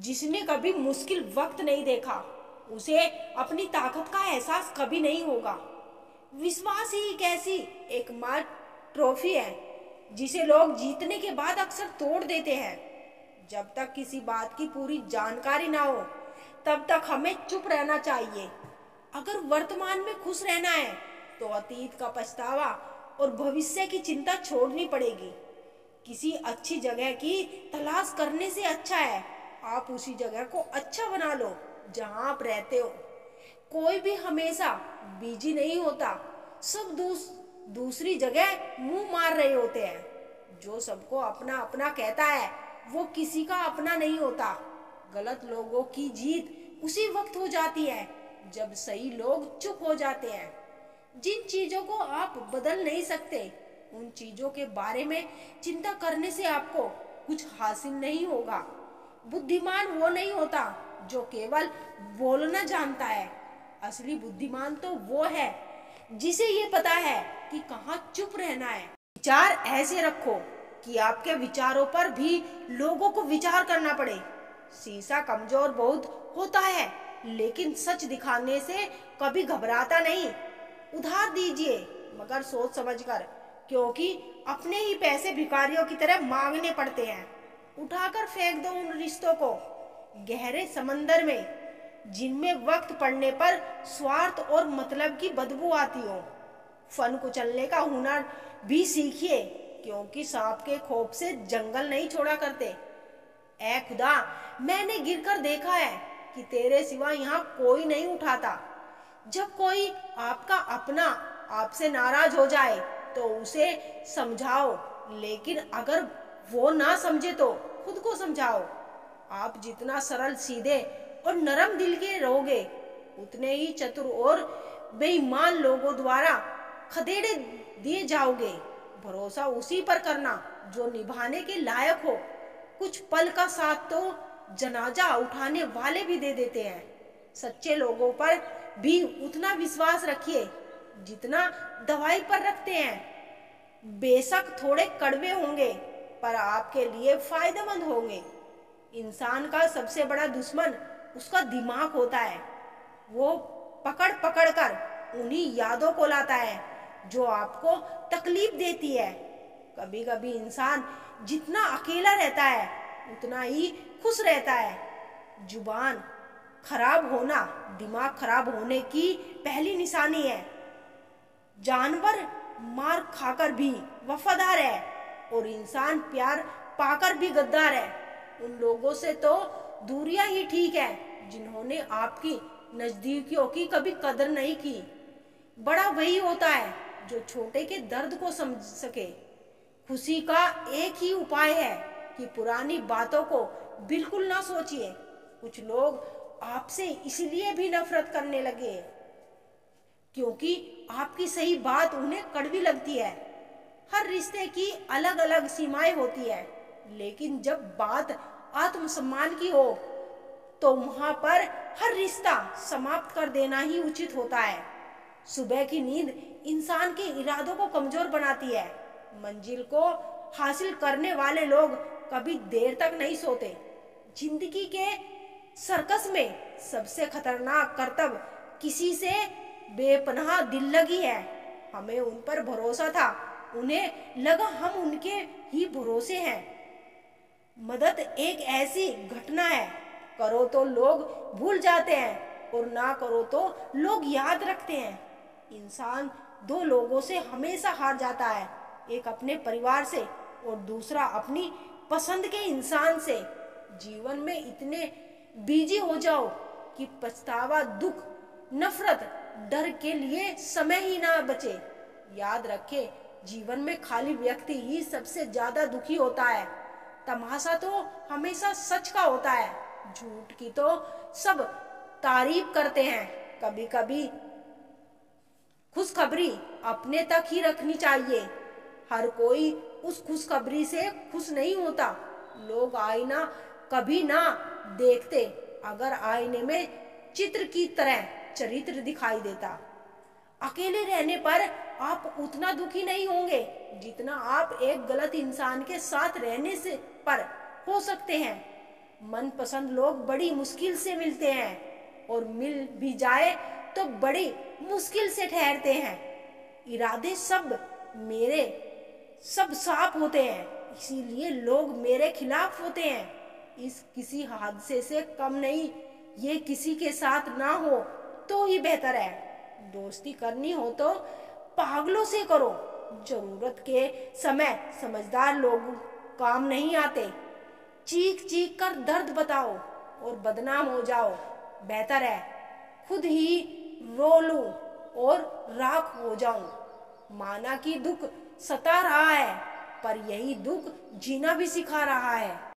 जिसने कभी मुश्किल वक्त नहीं देखा उसे अपनी ताकत का एहसास कभी नहीं होगा। विश्वास ही एक ऐसी एकमात्र ट्रॉफी है जिसे लोग जीतने के बाद अक्सर तोड़ देते हैं। जब तक किसी बात की पूरी जानकारी ना हो तब तक हमें चुप रहना चाहिए। अगर वर्तमान में खुश रहना है तो अतीत का पछतावा और भविष्य की चिंता छोड़नी पड़ेगी। किसी अच्छी जगह की तलाश करने से अच्छा है आप उसी जगह को अच्छा बना लो जहां आप रहते हो। कोई भी हमेशा बिजी नहीं होता, सब दूसरी जगह मुंह मार रहे होते हैं। जो सबको अपना अपना कहता है वो किसी का अपना नहीं होता। गलत लोगों की जीत उसी वक्त हो जाती है जब सही लोग चुप हो जाते हैं। जिन चीजों को आप बदल नहीं सकते उन चीजों के बारे में चिंता करने से आपको कुछ हासिल नहीं होगा। बुद्धिमान वो नहीं होता जो केवल बोलना जानता है। असली बुद्धिमान तो वो है जिसे ये पता है कि कहाँ चुप रहना है। विचार ऐसे रखो कि आपके विचारों पर भी लोगों को विचार करना पड़े। शीशा कमजोर बहुत होता है लेकिन सच दिखाने से कभी घबराता नहीं। उधार दीजिए मगर सोच समझकर, क्योंकि अपने ही पैसे भिखारियों की तरह मांगने पड़ते हैं। उठाकर फेंक दो उन रिश्तों को गहरे समंदर में जिनमें वक्त पड़ने पर स्वार्थ और मतलब की बदबू आती हो। फन कुचलने का हुनर भी सीखिए, क्योंकि सांप के खौफ से जंगल नहीं छोड़ा करते। ऐ खुदा, मैंने गिरकर देखा है कि तेरे सिवा यहाँ कोई नहीं उठाता। जब कोई आपका अपना आपसे नाराज हो जाए तो उसे समझाओ, लेकिन अगर वो ना समझे तो खुद को समझाओ। आप जितना सरल, सीधे और नरम दिल के रहोगे उतने ही चतुर और बेईमान लोगों द्वारा खदेड़े दिए जाओगे। भरोसा उसी पर करना जो निभाने के लायक हो। कुछ पल का साथ तो जनाजा उठाने वाले भी दे देते हैं। सच्चे लोगों पर भी उतना विश्वास रखिए जितना दवाई पर रखते हैं। बेशक थोड़े कड़वे होंगे पर आपके लिए फायदेमंद होंगे। इंसान का सबसे बड़ा दुश्मन उसका दिमाग होता है। वो पकड़ पकड़ कर उन्हीं यादों को लाता है जो आपको तकलीफ देती है। कभी कभी इंसान जितना अकेला रहता है उतना ही खुश रहता है। जुबान खराब होना दिमाग खराब होने की पहली निशानी है। जानवर मार खाकर भी वफादार है और इंसान प्यार पाकर भी गद्दार है। उन लोगों से तो दूरियां ही ठीक है जिन्होंने आपकी नजदीकियों की कभी कदर नहीं की। बड़ा वही होता है जो छोटे के दर्द को समझ सके। खुशी का एक ही उपाय है कि पुरानी बातों को बिल्कुल ना सोचिए। कुछ लोग आपसे इसलिए भी नफरत करने लगे क्योंकि आपकी सही बात उन्हें कड़वी लगती है। हर रिश्ते की अलग अलग सीमाएं होती है, लेकिन जब बात आत्मसम्मान की हो तो वहां पर हर रिश्ता समाप्त कर देना ही उचित होता है। सुबह की नींद इंसान के इरादों को कमजोर बनाती है। मंजिल को हासिल करने वाले लोग कभी देर तक नहीं सोते। जिंदगी के सर्कस में सबसे खतरनाक करतब किसी से बेपनाह दिल लगी है। हमें उन पर भरोसा था, उन्हें लगा हम उनके ही भरोसे हैं। मदद एक ऐसी घटना है, करो तो लोग भूल जाते हैं और ना करो तो लोग याद रखते हैं। इंसान दो लोगों से हमेशा हार जाता है, एक अपने परिवार से और दूसरा अपनी पसंद के इंसान से। जीवन में इतने बिजी हो जाओ कि पछतावा, दुख, नफरत, डर के लिए समय ही ना बचे। याद रखे, जीवन में खाली व्यक्ति ही सबसे ज्यादा दुखी होता है। तमाशा तो हमेशा सच का होता है, झूठ की तो सब तारीफ करते हैं। कभी कभी खुशखबरी अपने तक ही रखनी चाहिए। हर कोई उस खुशखबरी से खुश नहीं होता। लोग आईना कभी ना देखते अगर आईने में चित्र की तरह चरित्र दिखाई देता। अकेले रहने पर आप उतना दुखी नहीं होंगे जितना आप एक गलत इंसान के साथ रहने से पर हो सकते हैं। मनपसंद लोग बड़ी मुश्किल से मिलते हैं और मिल भी जाए तो बड़ी मुश्किल से ठहरते हैं। इरादे सब मेरे सब साफ होते हैं, इसीलिए लोग मेरे खिलाफ होते हैं। इस किसी हादसे से कम नहीं, ये किसी के साथ ना हो तो ही बेहतर है। दोस्ती करनी हो तो पागलों से करो, जरूरत के समय समझदार लोग काम नहीं आते। चीख चीख कर दर्द बताओ और बदनाम हो जाओ, बेहतर है खुद ही रो लूं और राख हो जाऊं। माना कि दुख सता रहा है, पर यही दुख जीना भी सिखा रहा है।